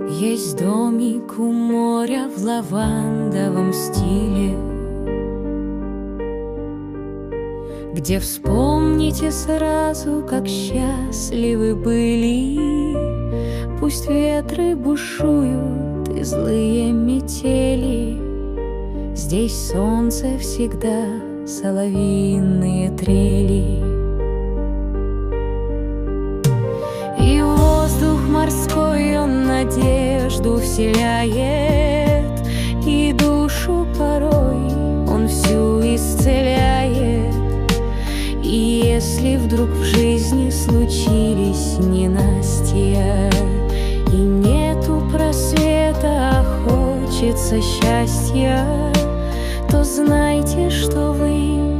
Есть домик у моря в лавандовом стиле, где вспомните сразу, как счастливы были. Пусть ветры бушуют и злые метели, здесь солнце всегда соловьиные трели. И воздух морской он надежду вселяет, и душу порой он всю исцеляет. И если вдруг в жизни случились ненастья, и нету просвета, а хочется счастья, то знайте, что вы